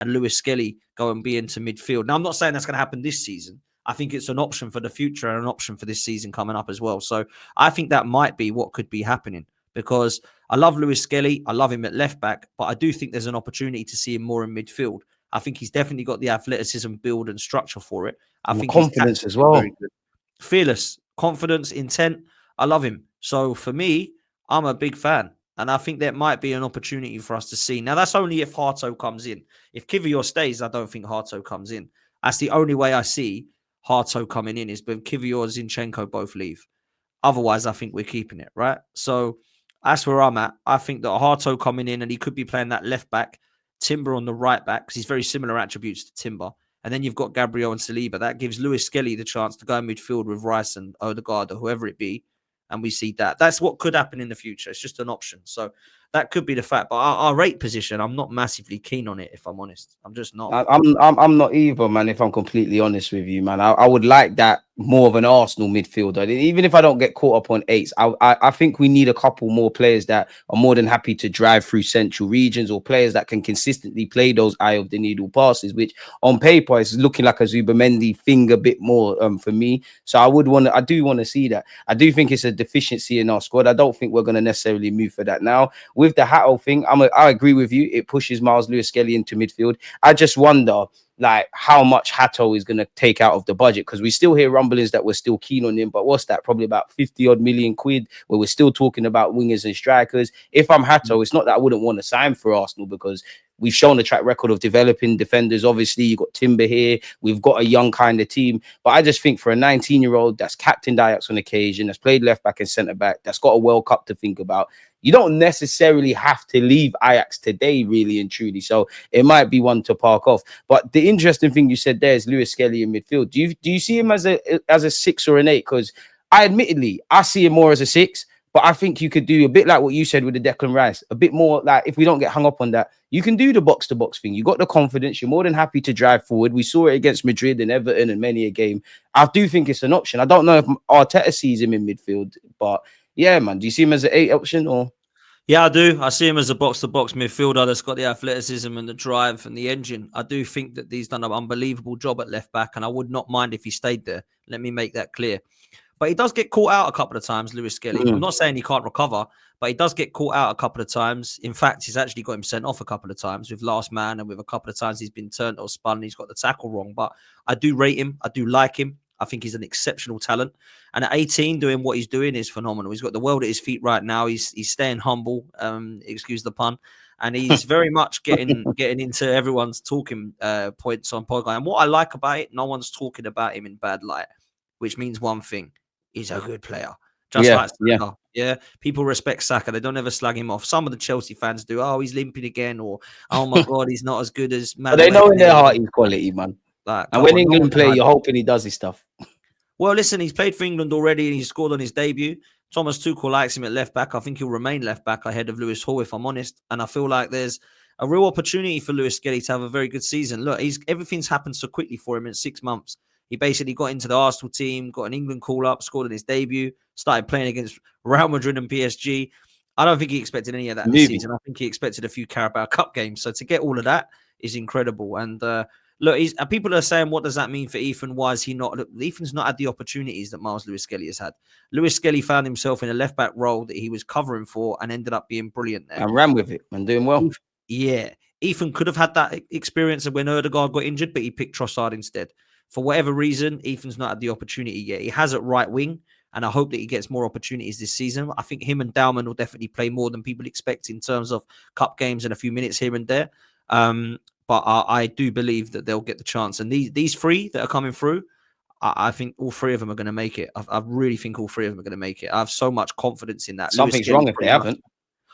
and Lewis-Skelly go and be into midfield. Now, I'm not saying that's going to happen this season. I think it's an option for the future and an option for this season coming up as well. So I think that might be what could be happening, because I love Lewis-Skelly. I love him at left back, but I do think there's an opportunity to see him more in midfield. I think he's definitely got the athleticism, build and structure for it. I think confidence as well. Very good. Fearless, confidence, intent. I love him. So for me, I'm a big fan. And I think there might be an opportunity for us to see. Now, that's only if Harto comes in. If Kiwior stays, I don't think Harto comes in. That's the only way I see Harto coming in, is when Kiwior and Zinchenko both leave. Otherwise, I think we're keeping it, right? So that's where I'm at. I think that Harto coming in, and he could be playing that left back, Timber on the right back, because he's very similar attributes to Timber. And then you've got Gabriel and Saliba. That gives Lewis-Skelly the chance to go in midfield with Rice and Odegaard or whoever it be. And we see that. That's what could happen in the future. It's just an option. So that could be the fact. But our rate position, I'm not massively keen on it, if I'm honest. I'm just not. I'm not either, man, if I'm completely honest with you, man. I would like that more of an Arsenal midfielder. Even if I don't get caught up on eights, I think we need a couple more players that are more than happy to drive through central regions, or players that can consistently play those eye of the needle passes, which on paper is looking like a Zubimendi thing a bit more for me. So I do want to see that. I do think it's a deficiency in our squad. I don't think we're going to necessarily move for that now. With the Hatto thing, I agree with you. It pushes Myles Lewis-Skelly into midfield. I just wonder, like, how much Hatto is going to take out of the budget, because we still hear rumblings that we're still keen on him. But what's that? Probably about 50 odd million quid, where we're still talking about wingers and strikers. If I'm Hatto, it's not that I wouldn't want to sign for Arsenal, because we've shown a track record of developing defenders. Obviously, you've got Timber here. We've got a young kind of team. But I just think for a 19-year-old that's captained Ajax on occasion, that's played left back and centre back, that's got a World Cup to think about, you don't necessarily have to leave Ajax today, really and truly. So it might be one to park off. But the interesting thing you said there is Lewis-Skelly in midfield. Do you see him as a 6 or an 8? Because I see him more as a 6. But I think you could do a bit like what you said with the Declan Rice, a bit more like, if we don't get hung up on that, you can do the box-to-box thing. You got the confidence. You're more than happy to drive forward. We saw it against Madrid and Everton and many a game. I do think it's an option. I don't know if Arteta sees him in midfield, but yeah, man. Do you see him as an 8 option or? Yeah, I do. I see him as a box-to-box midfielder that's got the athleticism and the drive and the engine. I do think that he's done an unbelievable job at left back, and I would not mind if he stayed there. Let me make that clear. But he does get caught out a couple of times, Lewis-Skelly. I'm not saying he can't recover, but he does get caught out a couple of times. In fact, he's actually got him sent off a couple of times with last man, and with a couple of times he's been turned or spun. He's got the tackle wrong. But I do rate him. I do like him. I think he's an exceptional talent. And at 18, doing what he's doing is phenomenal. He's got the world at his feet right now. He's staying humble, excuse the pun. And he's very much getting into everyone's talking points on podcast. And what I like about it, no one's talking about him in bad light, which means one thing. He's a good player. Like Saka. Yeah. People respect Saka. They don't ever slag him off. Some of the Chelsea fans do. Oh, he's limping again. Or, oh my God, he's not as good as man. But they know in their heart he's quality, man. And when England play, you're hoping he does his stuff. Well, listen, he's played for England already and he scored on his debut. Thomas Tuchel likes him at left back. I think he'll remain left back ahead of Lewis Hall, if I'm honest. And I feel like there's a real opportunity for Lewis-Skelly to have a very good season. Look, everything's happened so quickly for him in 6 months. He basically got into the Arsenal team, got an England call-up, scored in his debut, started playing against Real Madrid and PSG. I don't think he expected any of that this season. I think he expected a few Carabao Cup games. So to get all of that is incredible. And look, people are saying, what does that mean for Ethan? Why is he not? Look, Ethan's not had the opportunities that Myles Lewis-Skelly has had. Lewis-Skelly found himself in a left-back role that he was covering for and ended up being brilliant there. And ran with it and doing well. Yeah. Ethan could have had that experience of when Odegaard got injured, but he picked Trossard instead. For whatever reason, Ethan's not had the opportunity yet. He has at right wing, and I hope that he gets more opportunities this season. I think him and Dauman will definitely play more than people expect in terms of cup games and a few minutes here and there. But I do believe that they'll get the chance. And these three that are coming through, I think all three of them are going to make it. I really think all three of them are going to make it. I have so much confidence in that. Something's wrong if they haven't.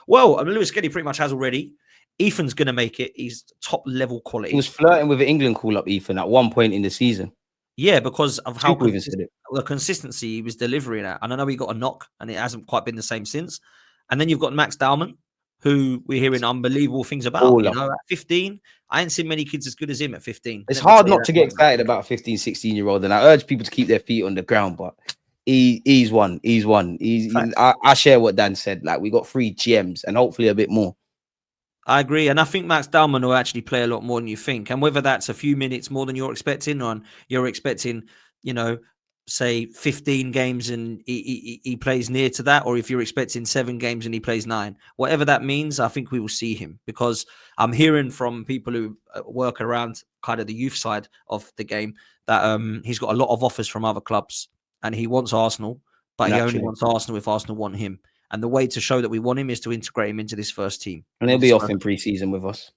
Well, I mean, Lewis-Skelly pretty much has already. Ethan's going to make it. He's top level quality. He was flirting with an England call-up, Ethan, at one point in the season. Yeah, because of how the consistency he was delivering at. And I know he got a knock, and it hasn't quite been the same since. And then you've got Max Dauman, who we're hearing unbelievable things about. You know, at 15, I ain't seen many kids as good as him at 15. It's hard not to get excited about a 15, 16-year-old. And I urge people to keep their feet on the ground, but he's one. I share what Dan said. Like, we got 3 GMs and hopefully a bit more. I agree. And I think Max Dalman will actually play a lot more than you think. And whether that's a few minutes more than you're expecting, or you're expecting, you know, say 15 games and he plays near to that, or if you're expecting 7 games and he plays 9, whatever that means, I think we will see him, because I'm hearing from people who work around kind of the youth side of the game that he's got a lot of offers from other clubs and he wants Arsenal, but he only wants Arsenal if Arsenal want him. And the way to show that we want him is to integrate him into this first team. And he'll be off in pre-season with us.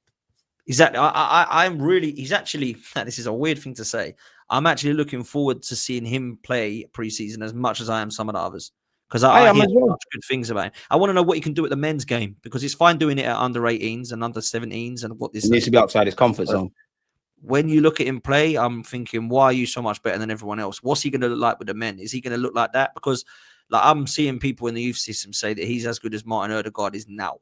Exactly. I'm really, he's actually, this is a weird thing to say. I'm actually looking forward to seeing him play preseason as much as I am some of the others. Because I hear such good things about him. I want to know what he can do at the men's game, because it's fine doing it at under 18s and under 17s and what this. He needs to be outside his comfort zone. When you look at him play, I'm thinking, why are you so much better than everyone else? What's he going to look like with the men? Is he going to look like that? Because like I'm seeing people in the youth system say that he's as good as Martin Odegaard is now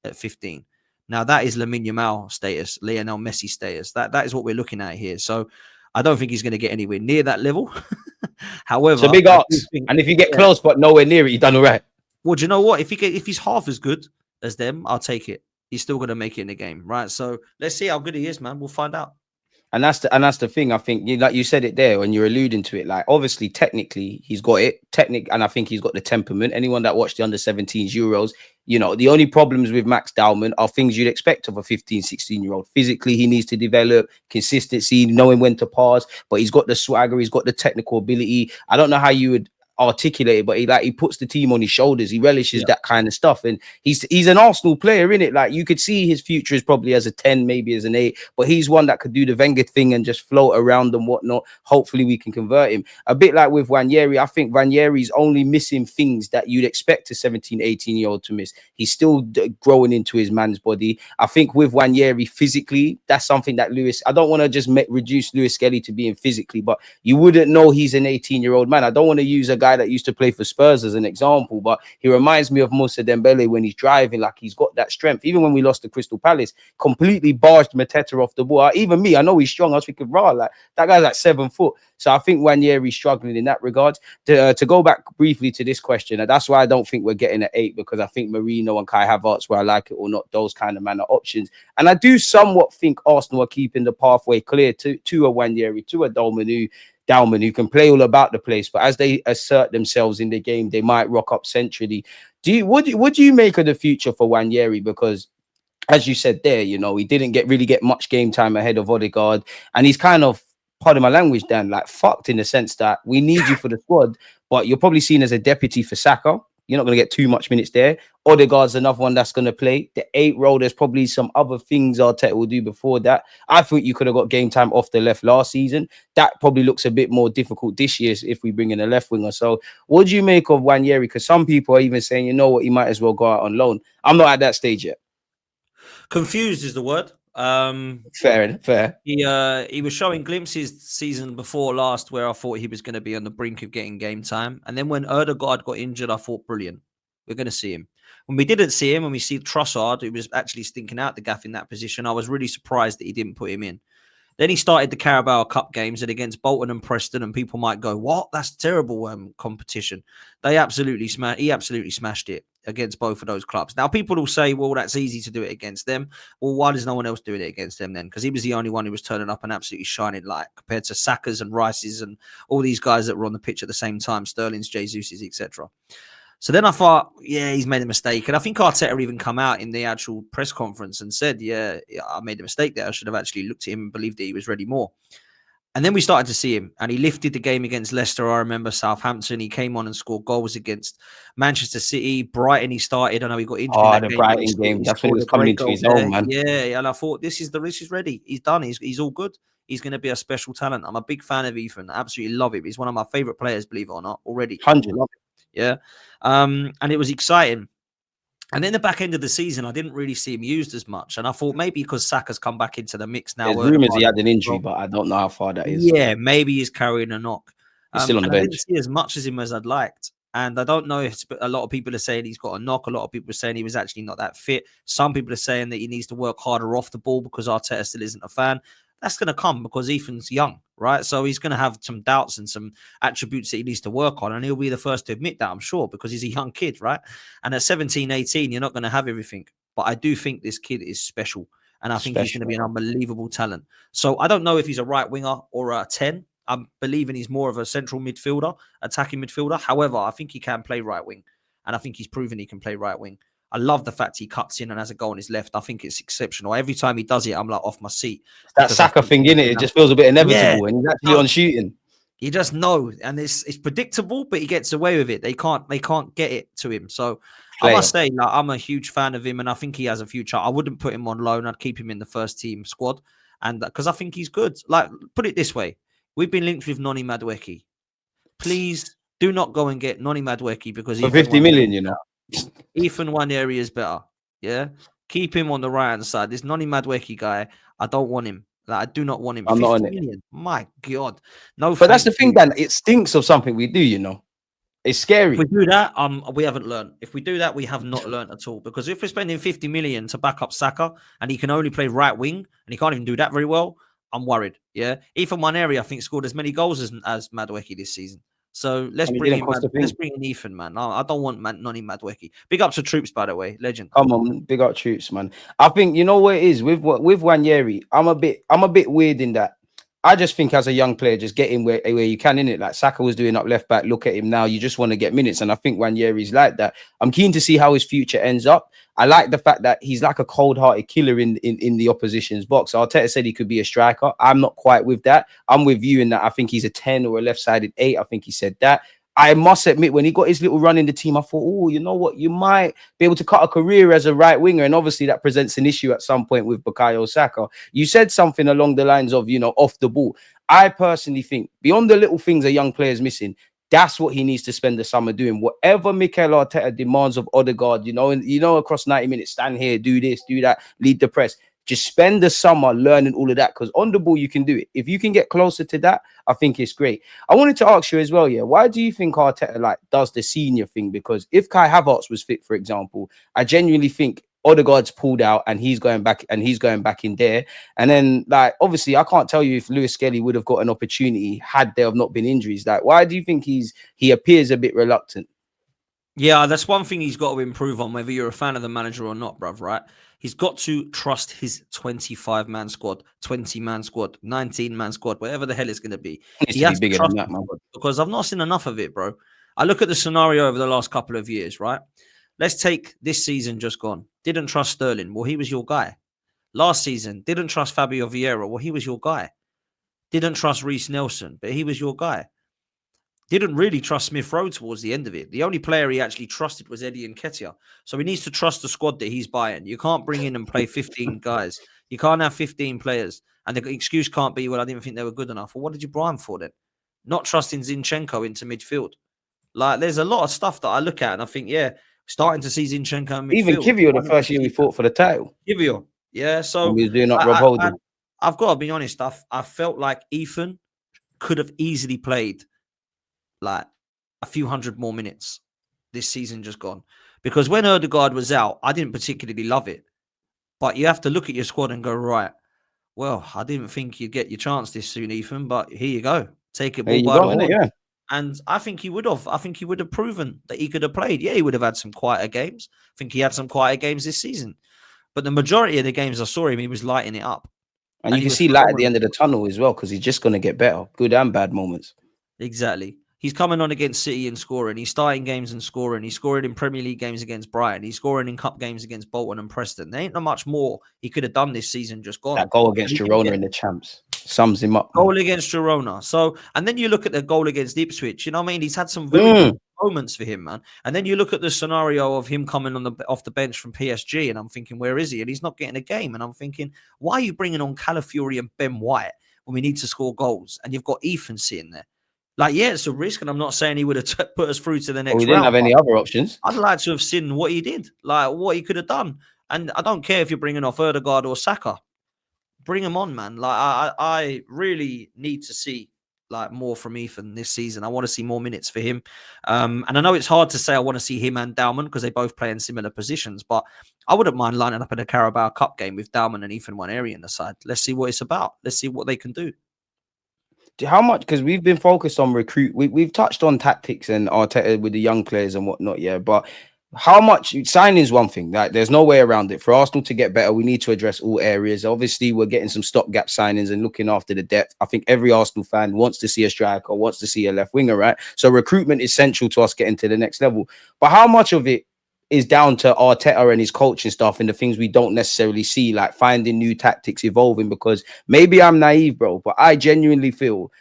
at 15. Now that is Lamine Yamal status, Lionel Messi status. That is what we're looking at here. So I don't think he's going to get anywhere near that level. However, it's a big ask. And if you get close but nowhere near it, you've done all right. Well, do you know what? If he's half as good as them, I'll take it. He's still going to make it in the game, right? So let's see how good he is, man. We'll find out. And that's the thing. I think like you said it there when you're alluding to it. Like obviously, technically, he's got it. And I think he's got the temperament. Anyone that watched the under-17s Euros, you know, the only problems with Max Dalman are things you'd expect of a 15, 16-year-old. Physically, he needs to develop consistency, knowing when to pass. But he's got the swagger. He's got the technical ability. I don't know how you would articulate it, but he puts the team on his shoulders. He relishes that kind of stuff, and he's an Arsenal player, in it. Like you could see his future is probably as a 10, maybe as an 8, but he's one that could do the Wenger thing and just float around and whatnot. Hopefully we can convert him a bit like with Nwaneri. I think Nwaneri's only missing things that you'd expect a 17, 18-year-old to miss. He's still growing into his man's body. I think with Nwaneri physically, that's something that I don't want to just reduce Lewis-Skelly to being physically, but you wouldn't know he's an 18-year-old man. I don't want to use a guy that used to play for Spurs as an example, but he reminds me of Moussa Dembele when he's driving. Like he's got that strength. Even when we lost to Crystal Palace, completely barged Mateta off the ball. Even me, I know he's strong. I was thinking, rah, like that guy's like 7 foot. So I think Nwaneri's struggling in that regard. To go back briefly to this question, and that's why I don't think we're getting an 8, because I think Marino and Kai Havertz, where I like it or not, those kind of man are options. And I do somewhat think Arsenal are keeping the pathway clear to a Nwaneri, to a Dalman, who can play all about the place, but as they assert themselves in the game, they might rock up centrally. What do you make of the future for Nwaneri? Because as you said there, you know, he didn't really get much game time ahead of Odegaard, and he's kind of, pardon my language, Dan, like fucked in the sense that we need you for the squad, but you're probably seen as a deputy for Saka. You're not going to get too much minutes there. Odegaard's another one that's going to play. The 8 role, there's probably some other things Arteta will do before that. I think you could have got game time off the left last season. That probably looks a bit more difficult this year if we bring in a left winger. So what do you make of Nwaneri? Because some people are even saying, you know what, he might as well go out on loan. I'm not at that stage yet. Confused is the word. Fair. He was showing glimpses season before last where I thought he was going to be on the brink of getting game time, and then when Odegaard got injured, I thought, brilliant, we're going to see him. When we didn't see him, when we see Trossard, who was actually stinking out the gaff in that position, I was really surprised that he didn't put him in. Then he started the Carabao Cup games, and against Bolton and Preston, and people might go, "What? That's terrible competition." He absolutely smashed it against both of those clubs. Now, people will say, "Well, that's easy to do it against them." Well, why does no one else do it against them then? Because he was the only one who was turning up and absolutely shining light compared to Saka's and Rice's and all these guys that were on the pitch at the same time, Sterling's, Jesus's, etc. So then I thought, yeah, he's made a mistake. And I think Arteta even come out in the actual press conference and said, yeah, I made a mistake there. I should have actually looked at him and believed that he was ready more. And then we started to see him, and he lifted the game against Leicester. I remember Southampton. He came on and scored goals against Manchester City. Brighton, he started. I know he got injured in that the Brighton game. That's when he was coming into his own, man. Yeah, and I thought, this is ready. He's done. He's all good. He's going to be a special talent. I'm a big fan of Ethan. I absolutely love him. He's one of my favourite players, believe it or not, already. 100. Yeah. And it was exciting. And then the back end of the season, I didn't really see him used as much. And I thought maybe because Saka's come back into the mix now. There's rumours he had an injury, but I don't know how far that is. Yeah, maybe he's carrying a knock. He's still on the bench. I didn't see as much as him as I'd liked. And I don't know if a lot of people are saying he's got a knock. A lot of people are saying he was actually not that fit. Some people are saying that he needs to work harder off the ball because Arteta still isn't a fan. That's going to come because Ethan's young, right? So he's going to have some doubts and some attributes that he needs to work on. And he'll be the first to admit that, I'm sure, because he's a young kid, right? And at 17, 18, you're not going to have everything. but I do think this kid is special. And I think he's going to Special. be an unbelievable talent. So I don't know if he's a right winger or a 10. I'm believing he's more of a central midfielder, attacking midfielder. However, I think he can play right wing. And I think he's proven he can play right wing. I love the fact he cuts in and has a goal on his left. I think it's exceptional. Every time he does it, I'm like off my seat. That Saka thing, innit? It just feels a bit inevitable, and he's actually on shooting. You just know, and it's predictable, but he gets away with it. They can't get it to him. So I must say, like, I'm a huge fan of him, and I think he has a future. I wouldn't put him on loan. I'd keep him in the first team squad, and because I think he's good. Like, put it this way: we've been linked with Noni Madueke. Please do not go and get Noni Madueke because for 50 million, you know. Ethan Nwaneri is better. Yeah, keep him on the right hand side. This Noni Madueke guy, I don't want him. Like, I do not want him. I'm not on it. Million. My God, no. But that's the thing, Dan. It stinks of something we do. You know, it's scary. If we do that, we haven't learned. If we do that, we have not learned at all. Because if we're spending 50 million to back up Saka and he can only play right wing and he can't even do that very well, I'm worried. Yeah, Ethan Nwaneri, I think, scored as many goals as Madueke this season. So let's bring in Ethan, man. I don't want Noni Madueke. Big up to Troops, by the way, legend. Come on, big up Troops, man. I think you know what it is with Nwaneri. I'm a bit weird in that. I just think as a young player, just get in where you can in it. Like Saka was doing up left back. Look at him now. You just want to get minutes, and I think Nwaneri's like that. I'm keen to see how his future ends up. I like the fact that he's like a cold-hearted killer in the opposition's box. Arteta said he could be a striker. I'm not quite with that. I'm with you in that. I think he's a 10 or a left-sided 8. I think he said that. I must admit, when he got his little run in the team, I thought, oh, you know what? You might be able to cut a career as a right winger. And obviously that presents an issue at some point with Bukayo Saka. You said something along the lines of, you know, off the ball. I personally think beyond the little things a young player's missing, that's what he needs to spend the summer doing. Whatever Mikel Arteta demands of Odegaard, across 90 minutes, stand here, do this, do that, lead the press. Just spend the summer learning all of that, because on the ball, you can do it. If you can get closer to that, I think it's great. I wanted to ask you as well, why do you think Arteta does the senior thing? Because if Kai Havertz was fit, for example, I genuinely think Odegaard's pulled out and he's going back in there. And then, obviously, I can't tell you if Lewis-Skelly would have got an opportunity had there have not been injuries. Why do you think he appears a bit reluctant? Yeah, that's one thing he's got to improve on, whether you're a fan of the manager or not, bruv, right? He's got to trust his 25-man squad, 20-man squad, 19-man squad, whatever the hell it's going to be. He has to trust that, man. Because I've not seen enough of it, bro. I look at the scenario over the last couple of years, right? Let's take this season just gone. Didn't trust Sterling. Well, he was your guy. Last season, didn't trust Fabio Vieira. Well, he was your guy. Didn't trust Reece Nelson, but he was your guy. Didn't really trust Smith Rowe towards the end of it. The only player he actually trusted was Eddie Nketiah. So he needs to trust the squad that he's buying. You can't bring in and play 15 guys. You can't have 15 players. And the excuse can't be, well, I didn't think they were good enough. Well, what did you buy them for then? Not trusting Zinchenko into midfield. There's a lot of stuff that I look at and I think, starting to see Zinchenko in midfield. Even Kiwior, the first year we fought for the title. Kiwior, yeah. So he was doing up Rob Holding. I've got to be honest. I felt like Ethan could have easily played a few hundred more minutes this season just gone. Because when Odegaard was out, I didn't particularly love it. But you have to look at your squad and go, right, well, I didn't think you'd get your chance this soon, Ethan, but here you go. Take it ball by the horn. Yeah. And I think he would have. I think he would have proven that he could have played. Yeah, he would have had some quieter games. I think he had some quieter games this season. But the majority of the games I saw him, he was lighting it up. And you can see light at the end of the tunnel as well, because he's just going to get better. Good and bad moments. Exactly. He's coming on against City and scoring. He's starting games and scoring. He's scoring in Premier League games against Brighton. He's scoring in cup games against Bolton and Preston. There ain't not much more he could have done this season just gone. That goal against Girona in the champs sums him up. Goal against Girona. So, and then you look at the goal against Ipswich. You know what I mean? He's had some very good moments for him, man. And then you look at the scenario of him coming off the bench from PSG, and I'm thinking, where is he? And he's not getting a game. And I'm thinking, why are you bringing on Calafiori and Ben White when we need to score goals? And you've got Ethan sitting there. It's a risk, and I'm not saying he would have put us through to the next round. We didn't have any other options. I'd like to have seen what he did, what he could have done. And I don't care if you're bringing off Odegaard or Saka. Bring him on, man. I really need to see more from Ethan this season. I want to see more minutes for him. And I know it's hard to say I want to see him and Dalman because they both play in similar positions, but I wouldn't mind lining up in a Carabao Cup game with Dalman and Ethan Nwaneri in the side. Let's see what it's about. Let's see what they can do. How much? Because we've been focused on recruit. We've touched on tactics and Arteta with the young players and whatnot, yeah. But how much signing is one thing. Like, there's no way around it. For Arsenal to get better, we need to address all areas. Obviously, we're getting some stopgap signings and looking after the depth. I think every Arsenal fan wants to see a striker, wants to see a left winger, right? So recruitment is central to us getting to the next level. But how much of it is down to Arteta and his coaching stuff and the things we don't necessarily see, like finding new tactics, evolving? Because maybe I'm naive, bro, but I genuinely feel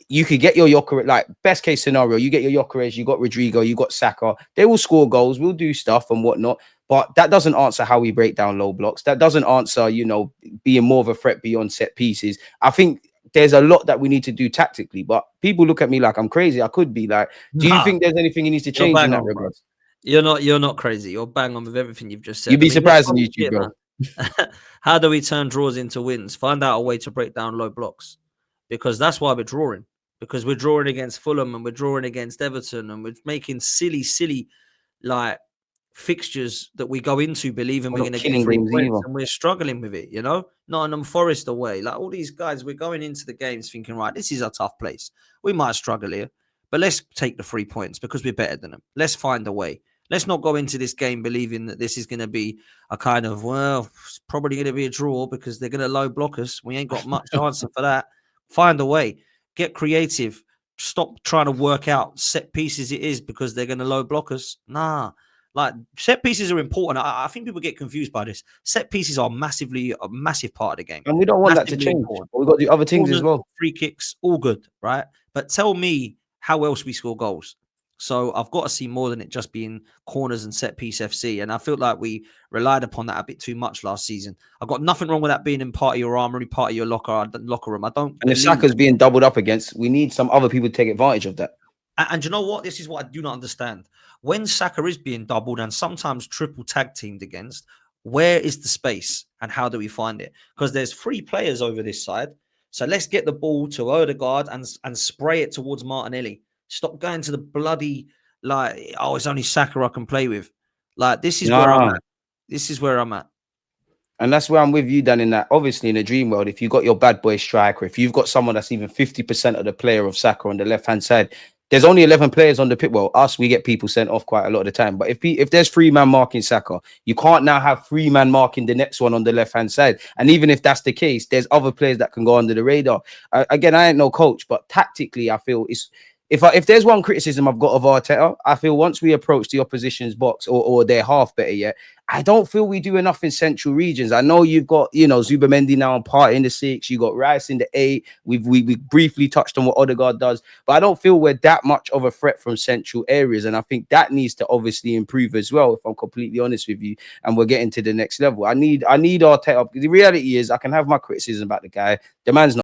you could get your Gyökeres, like best case scenario, you get your Gyökeres, you got Rodrigo, you got Saka. They will score goals, we'll do stuff and whatnot. But that doesn't answer how we break down low blocks. That doesn't answer, being more of a threat beyond set pieces. I think there's a lot that we need to do tactically. But people look at me like I'm crazy. I could be like, do you think there's anything he needs to change in that regard? You're not crazy. You're bang on with everything you've just said. You'd be surprised on YouTube, bro. How do we turn draws into wins? Find out a way to break down low blocks, because that's why we're drawing. Because we're drawing against Fulham and we're drawing against Everton and we're making silly like fixtures that we go into believing we're going to get 3 points and we're struggling with it, Nottingham Forest away. Like all these guys, we're going into the games thinking, right, this is a tough place. We might struggle here, but let's take the 3 points because we're better than them. Let's find a way. Let's not go into this game believing that this is going to be a kind of, well, it's probably going to be a draw because they're going to low block us. We ain't got much answer for that. Find a way. Get creative. Stop trying to work out set pieces it is because they're going to low block us. Nah. Like, set pieces are important. I think people get confused by this. Set pieces are a massive part of the game. And we don't want that to change. We've got to do other things as well. Free kicks, all good, right? But tell me how else we score goals. So I've got to see more than it just being corners and set piece FC. And I feel like we relied upon that a bit too much last season. I've got nothing wrong with that being in part of your armory, part of your locker room. I don't. And if Saka's being doubled up against, we need some other people to take advantage of that. And you know what? This is what I do not understand. When Saka is being doubled and sometimes triple tag teamed against, where is the space and how do we find it? Because there's 3 players over this side. So let's get the ball to Odegaard and spray it towards Martinelli. Stop going to the bloody, like, oh, it's only Saka I can play with. Like, this is where I'm at. This is where I'm at. And that's where I'm with you, Dan, in that obviously in a dream world, if you've got your bad boy striker, if you've got someone that's even 50% of the player of Saka on the left-hand side, there's only 11 players on the pit. Well, we get people sent off quite a lot of the time. But if there's 3-man marking Saka, you can't now have 3-man marking the next one on the left-hand side. And even if that's the case, there's other players that can go under the radar. Again, I ain't no coach, but tactically, I feel if there's one criticism I've got of Arteta, I feel once we approach the opposition's box or their half, better yet, I don't feel we do enough in central regions. I know you've got, Zubimendi now on part in the 6. You got Rice in the 8. We briefly touched on what Odegaard does, but I don't feel we're that much of a threat from central areas. And I think that needs to obviously improve as well, if I'm completely honest with you. And we're getting to the next level. I need Arteta. The reality is I can have my criticism about the guy. The man's not